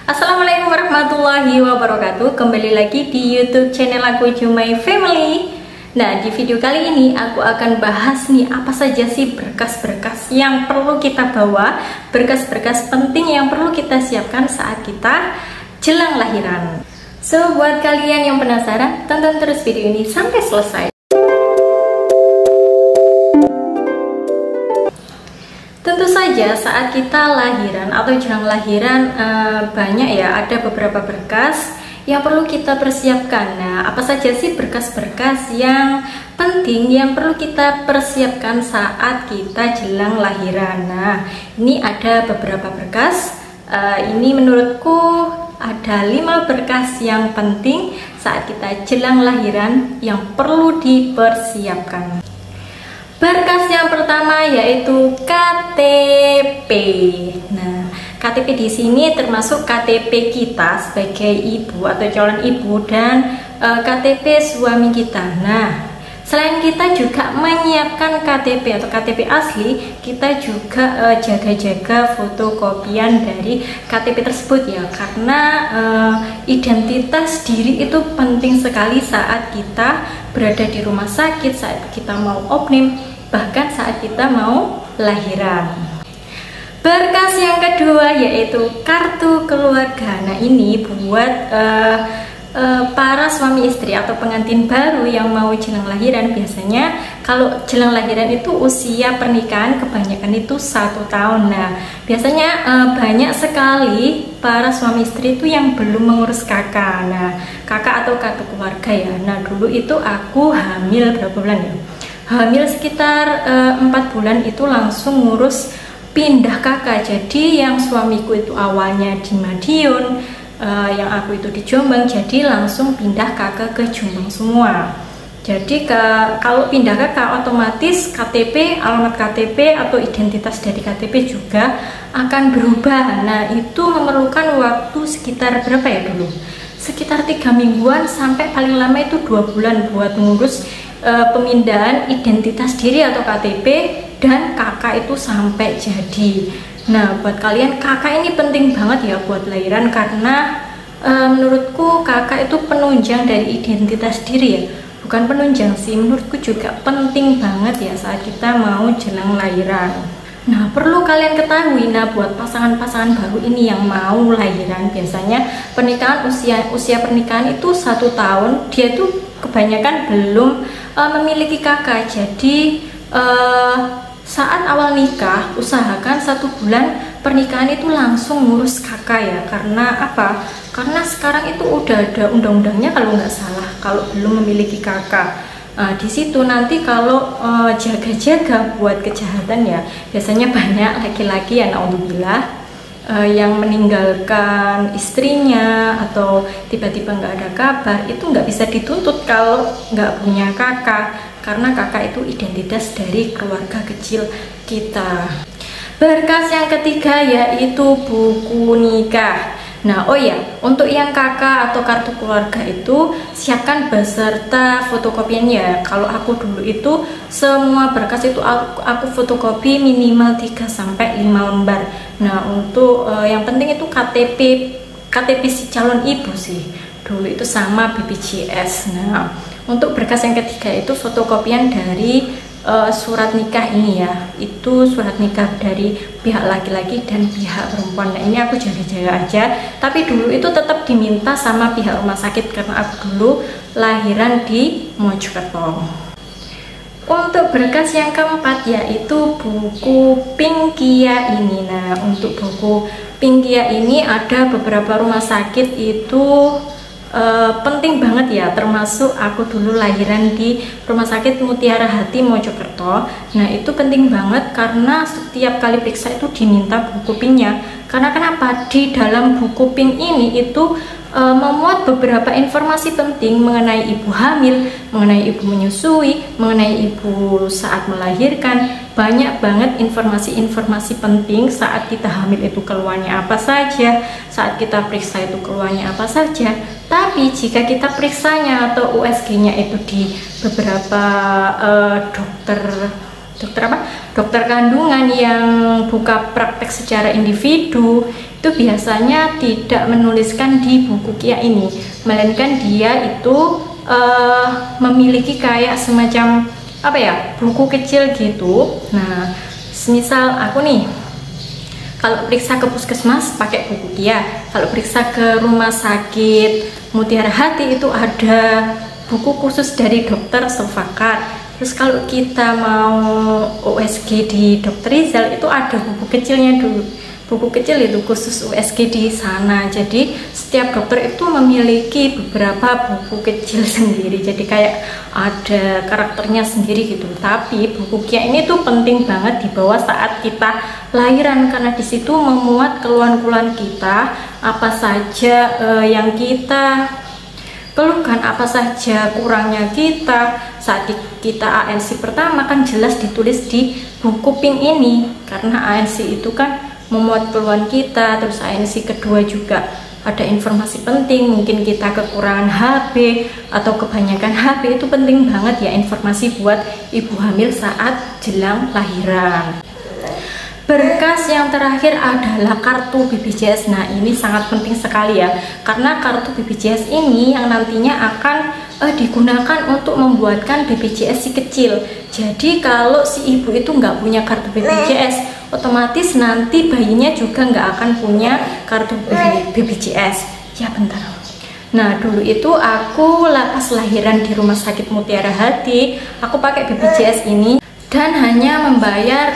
Assalamualaikum warahmatullahi wabarakatuh. Kembali lagi di YouTube channel aku Jumai Family. Nah, di video kali ini aku akan bahas nih apa saja sih berkas-berkas yang perlu kita bawa, berkas-berkas penting yang perlu kita siapkan saat kita jelang lahiran. So, buat kalian yang penasaran, tonton terus video ini sampai selesai. Tentu saja saat kita lahiran atau jelang lahiran banyak ya, ada beberapa berkas yang perlu kita persiapkan. Nah, apa saja sih berkas-berkas yang penting yang perlu kita persiapkan saat kita jelang lahiran? Nah, ini ada beberapa berkas. Ini menurutku ada 5 berkas yang penting saat kita jelang lahiran yang perlu dipersiapkan. Berkas yang pertama yaitu KTP. Nah, KTP di sini termasuk KTP kita sebagai ibu atau calon ibu dan KTP suami kita. Nah, selain kita juga menyiapkan KTP atau KTP asli, kita juga jaga-jaga fotokopian dari KTP tersebut ya, karena identitas diri itu penting sekali saat kita berada di rumah sakit, saat kita mau opname, bahkan saat kita mau lahiran. Berkas yang kedua yaitu kartu keluarga. Nah, ini buat para suami istri atau pengantin baru yang mau jelang lahiran. Biasanya kalau jelang lahiran itu usia pernikahan kebanyakan itu 1 tahun. Nah, biasanya banyak sekali para suami istri itu yang belum mengurus kakak. Nah, kakak atau kartu keluarga ya. Nah, dulu itu aku hamil berapa bulan ya? Hamil sekitar 4 bulan itu langsung ngurus pindah kakak. Jadi yang suamiku itu awalnya di Madiun, yang aku itu di Jombang, jadi langsung pindah kakak ke Jombang semua. Jadi kalau pindah kakak otomatis KTP, alamat KTP atau identitas dari KTP juga akan berubah. Nah, itu memerlukan waktu sekitar berapa ya dulu? Sekitar 3 mingguan sampai paling lama itu 2 bulan buat ngurus pemindahan identitas diri atau KTP dan kakak itu sampai jadi. Nah, buat kalian kakak ini penting banget ya buat lahiran, karena menurutku kakak itu penunjang dari identitas diri ya. Bukan penunjang sih, menurutku juga penting banget ya saat kita mau jelang lahiran. Nah, perlu kalian ketahui, nah buat pasangan-pasangan baru ini yang mau lahiran, biasanya pernikahan usia pernikahan itu 1 tahun, dia tuh kebanyakan belum memiliki kakak. Jadi saat awal nikah usahakan 1 bulan pernikahan itu langsung ngurus kakak ya. Karena apa? Karena sekarang itu udah ada undang-undangnya kalau nggak salah, kalau belum memiliki kakak. Di situ nanti kalau jaga-jaga buat kejahatan ya, biasanya banyak laki-laki ya, naudzubillah, yang meninggalkan istrinya atau tiba-tiba nggak ada kabar, itu nggak bisa dituntut kalau nggak punya kakak, karena kakak itu identitas dari keluarga kecil kita. Berkas yang ketiga yaitu buku nikah. Nah, oh ya, untuk yang kakak atau kartu keluarga itu siapkan beserta fotokopiannya. Kalau aku dulu itu semua berkas itu aku fotokopi minimal 3-5 lembar. Nah, untuk yang penting itu KTP si calon ibu sih. Dulu itu sama BPJS. Nah, untuk berkas yang ketiga itu fotokopian dari surat nikah ini ya, itu surat nikah dari pihak laki-laki dan pihak perempuan. Nah, ini aku jaga-jaga aja, tapi dulu itu tetap diminta sama pihak rumah sakit karena aku dulu lahiran di Mojokerto. Untuk berkas yang keempat yaitu buku Pinkia ini. Nah, untuk buku Pinkia ini ada beberapa rumah sakit itu penting banget ya, termasuk aku dulu lahiran di Rumah Sakit Mutiara Hati Mojokerto. Nah, itu penting banget karena setiap kali periksa itu diminta buku PIN-nya. Karena kenapa? Di dalam buku PIN ini itu memuat beberapa informasi penting mengenai ibu hamil, mengenai ibu menyusui, mengenai ibu saat melahirkan. Banyak banget informasi-informasi penting saat kita hamil itu keluarnya apa saja, saat kita periksa itu keluarnya apa saja. Tapi jika kita periksanya atau USG-nya itu di beberapa dokter dokter kandungan yang buka praktek secara individu itu biasanya tidak menuliskan di buku KIA ini, melainkan dia itu memiliki kayak semacam buku kecil gitu. Nah, semisal aku nih kalau periksa ke puskesmas pakai buku KIA, kalau periksa ke rumah sakit Mutiara Hati itu ada buku khusus dari dokter Sofakat. Terus kalau kita mau USG di Dr. Rizal itu ada buku kecilnya dulu, buku kecil itu khusus USG di sana. Jadi setiap dokter itu memiliki beberapa buku kecil sendiri, jadi kayak ada karakternya sendiri gitu. Tapi buku KIA ini tuh penting banget dibawa saat kita lahiran, karena disitu memuat keluhan-keluhan kita, apa saja yang kita keluhkan, apa saja kurangnya kita saat kita ANC pertama, kan jelas ditulis di buku pink ini, karena ANC itu kan memuat keluhan kita. Terus ANC kedua juga ada informasi penting, mungkin kita kekurangan HB atau kebanyakan HB, itu penting banget ya informasi buat ibu hamil saat jelang lahiran. Berkas yang terakhir adalah kartu BPJS. Nah, ini sangat penting sekali ya, karena kartu BPJS ini yang nantinya akan digunakan untuk membuatkan BPJS si kecil. Jadi kalau si ibu itu nggak punya kartu BPJS, otomatis nanti bayinya juga nggak akan punya kartu BPJS. Ya bentar. Nah, dulu itu aku pas lahiran di Rumah Sakit Mutiara Hati, aku pakai BPJS ini dan hanya membayar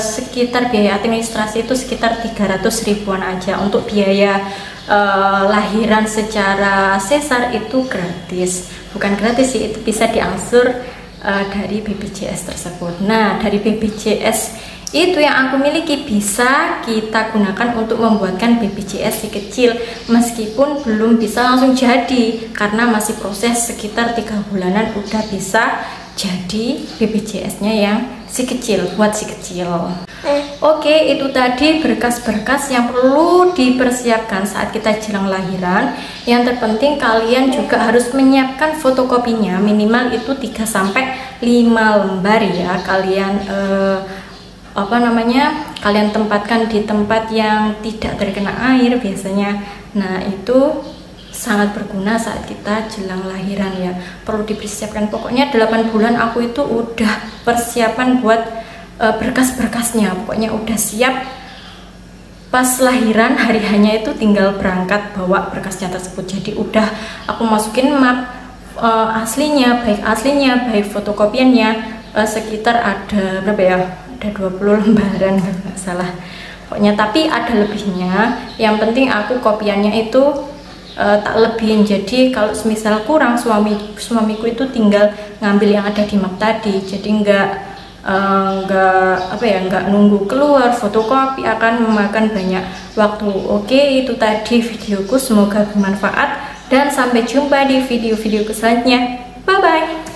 sekitar biaya administrasi itu sekitar 300 ribuan aja. Untuk biaya lahiran secara sesar itu gratis, bukan gratis sih, itu bisa diangsur dari BPJS tersebut. Nah, dari BPJS itu yang aku miliki bisa kita gunakan untuk membuatkan BPJS si kecil, meskipun belum bisa langsung jadi karena masih proses sekitar 3 bulanan udah bisa jadi BPJS-nya yang si kecil, buat si kecil. Oke, itu tadi berkas-berkas yang perlu dipersiapkan saat kita jelang lahiran. Yang terpenting kalian juga harus menyiapkan fotokopinya, minimal itu 3-5 lembar ya. Kalian kalian tempatkan di tempat yang tidak terkena air biasanya. Nah, itu sangat berguna saat kita jelang lahiran ya, perlu dipersiapkan. Pokoknya 8 bulan aku itu udah persiapan buat berkas-berkasnya, pokoknya udah siap. Pas lahiran hari hanya itu tinggal berangkat bawa berkasnya tersebut. Jadi udah aku masukin map aslinya, baik fotokopiannya, sekitar ada berapa ya, ada 20 lembaran kalau nggak salah pokoknya, tapi ada lebihnya. Yang penting aku kopiannya itu tak lebihin. Jadi kalau semisal kurang, suamiku itu tinggal ngambil yang ada di map tadi. Jadi nggak nunggu keluar fotokopi, akan memakan banyak waktu. Oke, itu tadi videoku, semoga bermanfaat dan sampai jumpa di video-videoku selanjutnya. Bye bye.